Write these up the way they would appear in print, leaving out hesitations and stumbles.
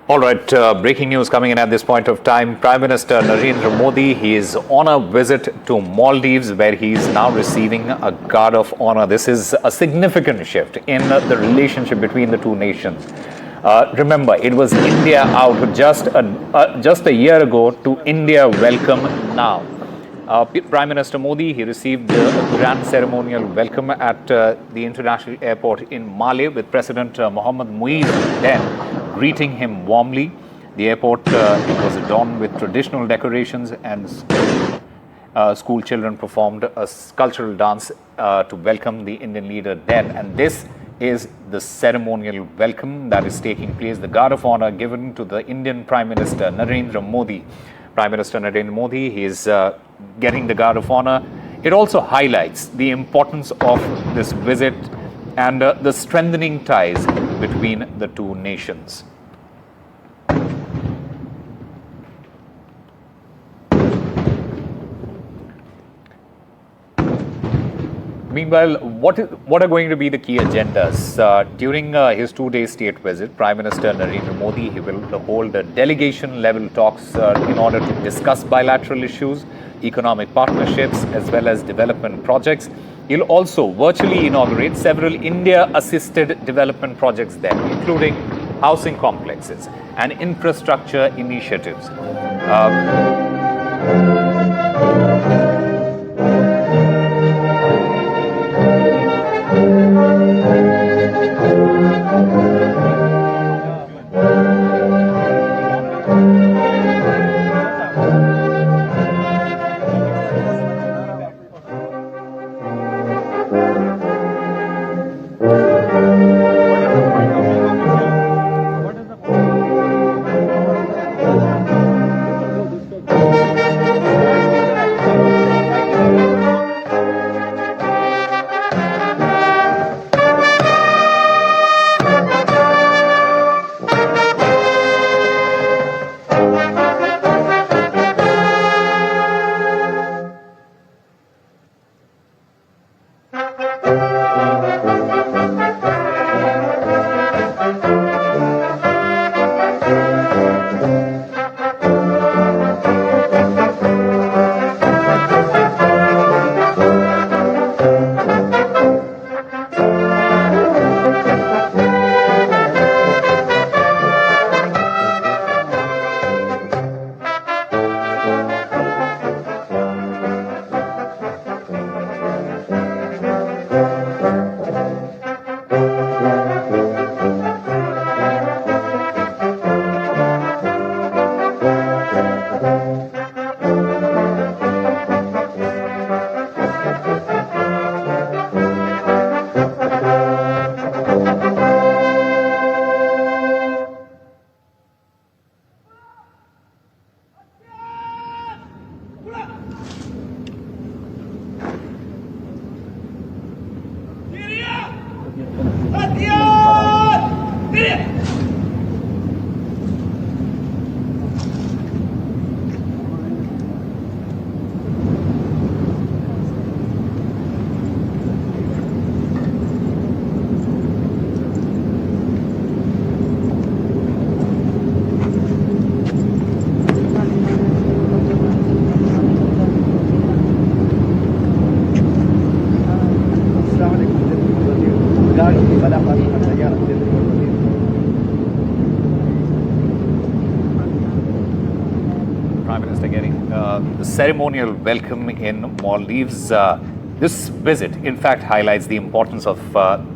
All right, breaking news coming in at this point of time. Prime Minister Narendra Modi, he is on a visit to Maldives where he is now receiving a guard of honor. This is a significant shift in the relationship between the two nations. Remember, it was India out just a year ago to India welcome now. Prime Minister Modi, he received a grand ceremonial welcome at the International Airport in Maldives with President Mohamed Muizzu then greeting him warmly. The airport it was adorned with traditional decorations and school children performed a cultural dance to welcome the Indian leader then. And this is the ceremonial welcome that is taking place, the guard of honor given to the Indian Prime Minister Narendra Modi. Prime Minister Narendra Modi, he is getting the guard of honor. It also highlights the importance of this visit and the strengthening ties between the two nations. Meanwhile, what are going to be the key agendas? During his two-day state visit, Prime Minister Narendra Modi, he will hold delegation-level talks in order to discuss bilateral issues, economic partnerships, as well as development projects. He'll also virtually inaugurate several India-assisted development projects there, including housing complexes and infrastructure initiatives. Prime Minister getting the ceremonial welcome in Maldives. This visit, in fact, highlights the importance of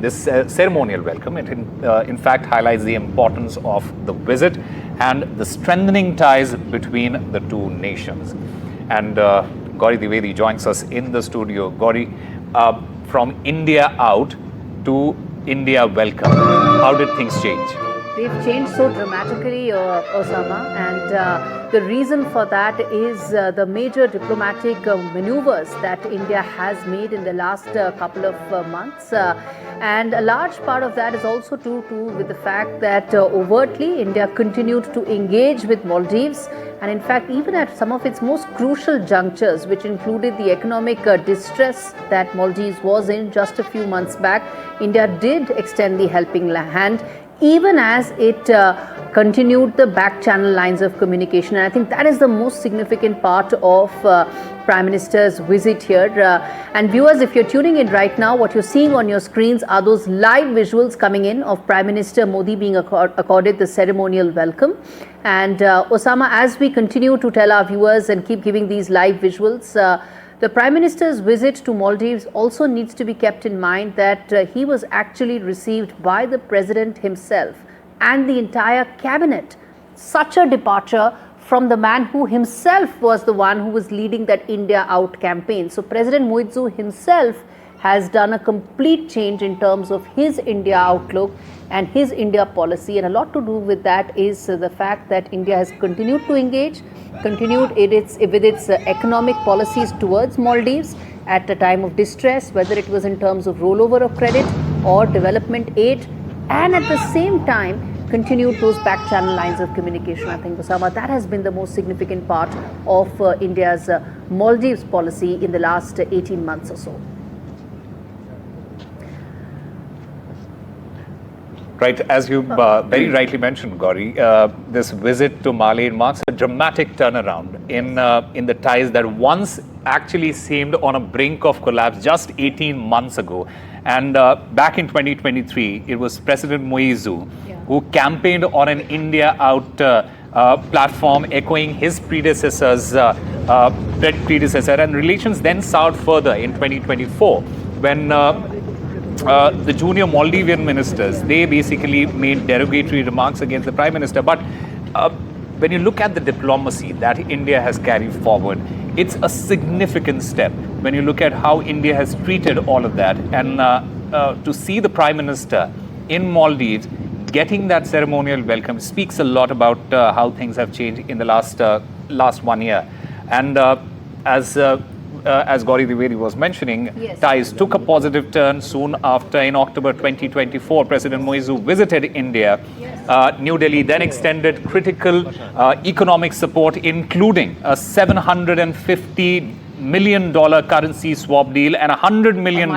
this ceremonial welcome. It, in fact, highlights the importance of the visit and the strengthening ties between the two nations. And Gauri Dwivedi joins us in the studio. Gauri, from India out to India welcome, how did things change? They've changed so dramatically, Osama, and the reason for that is the major diplomatic maneuvers that India has made in the last couple of months. And a large part of that is also to do with the fact that overtly India continued to engage with Maldives. And in fact, even at some of its most crucial junctures, which included the economic distress that Maldives was in just a few months back, India did extend the helping hand. even as it continued the back channel lines of communication. And I think that is the most significant part of Prime Minister's visit here. And viewers, if you're tuning in right now, what you're seeing on your screens are those live visuals coming in of Prime Minister Modi being accorded the ceremonial welcome. And Osama, as we continue to tell our viewers and keep giving these live visuals, the Prime Minister's visit to Maldives also needs to be kept in mind that he was actually received by the President himself and the entire cabinet. Such a departure from the man who himself was the one who was leading that India Out campaign. So President Muizzu himself has done a complete change in terms of his India outlook and his India policy, and a lot to do with that is the fact that India has continued to engage, continued with its economic policies towards Maldives at a time of distress, whether it was in terms of rollover of credit or development aid, and at the same time continued those back channel lines of communication. I think, Osama, that has been the most significant part of India's Maldives policy in the last 18 months or so. Right, as you very rightly mentioned, Gauri, this visit to Mali marks a dramatic turnaround in the ties that once actually seemed on a brink of collapse just 18 months ago. And back in 2023, it was President Muizzu who campaigned on an India Out platform, echoing his predecessor's predecessor, and relations then soured further in 2024 when the junior Maldivian ministers, they basically made derogatory remarks against the Prime Minister. But when you look at the diplomacy that India has carried forward, it's a significant step when you look at how India has treated all of that. And to see the Prime Minister in Maldives getting that ceremonial welcome speaks a lot about how things have changed in the last 1 year. And as Gauri Dwivedi was mentioning, ties took a positive turn soon after. In October 2024, President Muizzu visited India. New Delhi then extended critical economic support, including a $750 million currency swap deal and a $100 million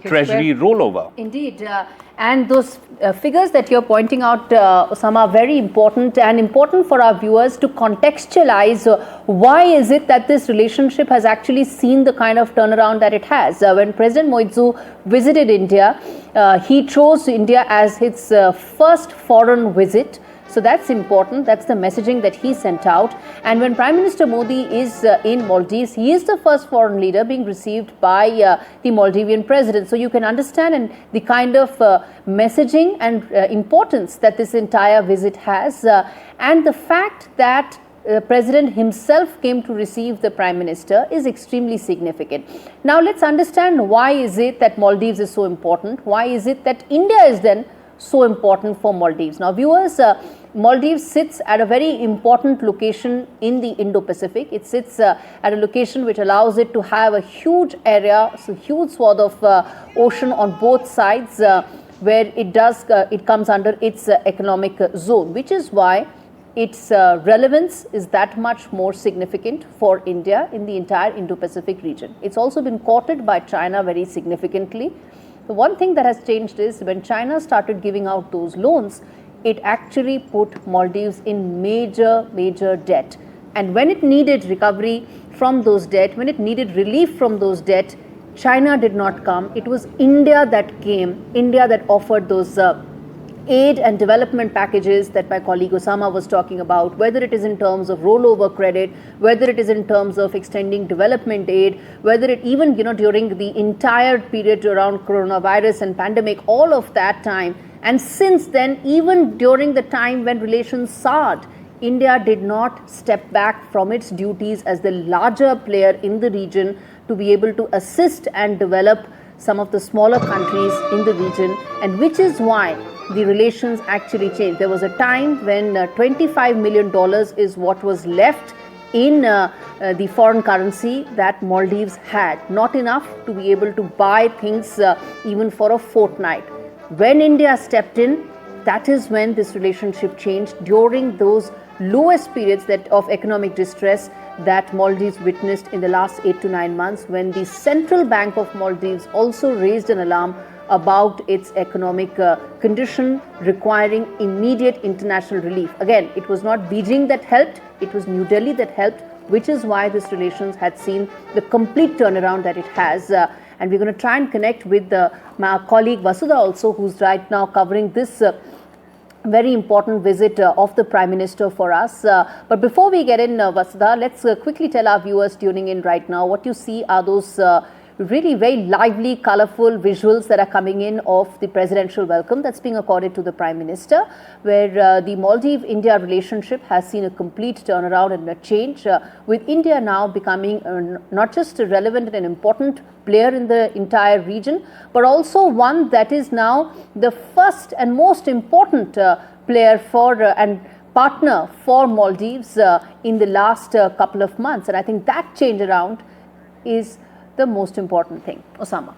treasury rollover. Indeed. And those figures that you're pointing out, Osama, are very important, and important for our viewers to contextualize why is it that this relationship has actually seen the kind of turnaround that it has. When President Muizzu visited India, he chose India as his first foreign visit. So that's important. That's the messaging that he sent out. And when Prime Minister Modi is in Maldives, he is the first foreign leader being received by the Maldivian president. So you can understand and the kind of messaging and importance that this entire visit has. And the fact that the president himself came to receive the Prime Minister is extremely significant. Now let's understand why is it that Maldives is so important? Why is it that India is then so important for Maldives? Now viewers, Maldives sits at a very important location in the Indo-Pacific. It sits at a location which allows it to have a huge area, so huge swath of ocean on both sides, where it comes under its economic zone, which is why its relevance is that much more significant for India in the entire Indo-Pacific region. It's also been courted by China very significantly. The one thing that has changed is when China started giving out those loans, it actually put Maldives in major debt. And when it needed recovery from those debt, when it needed relief from those debt, China did not come. It was India that came, India that offered those aid and development packages that my colleague Osama was talking about, whether it is in terms of rollover credit, whether it is in terms of extending development aid, whether it even, during the entire period around coronavirus and pandemic, all of that time. And since then, even during the time when relations soured, India did not step back from its duties as the larger player in the region to be able to assist and develop some of the smaller countries in the region, and which is why the relations actually changed. There was a time when $25 million is what was left in the foreign currency that Maldives had, not enough to be able to buy things even for a fortnight. When India stepped in, that is when this relationship changed during those lowest periods of economic distress that Maldives witnessed in the last 8 to 9 months, when the Central Bank of Maldives also raised an alarm about its economic condition requiring immediate international relief. Again, it was not Beijing that helped, it was New Delhi that helped, which is why this relations had seen the complete turnaround that it has. And we're going to try and connect with my colleague Vasudha also, who's right now covering this very important visit of the Prime Minister for us. But before we get in, Vasudha, let's quickly tell our viewers tuning in right now, what you see are those really very lively, colorful visuals that are coming in of the presidential welcome that's being accorded to the Prime Minister, where the Maldives-India relationship has seen a complete turnaround and a change, with India now becoming not just a relevant and important player in the entire region, but also one that is now the first and most important player for and partner for Maldives in the last couple of months. And I think that change around is the most important thing. Osama.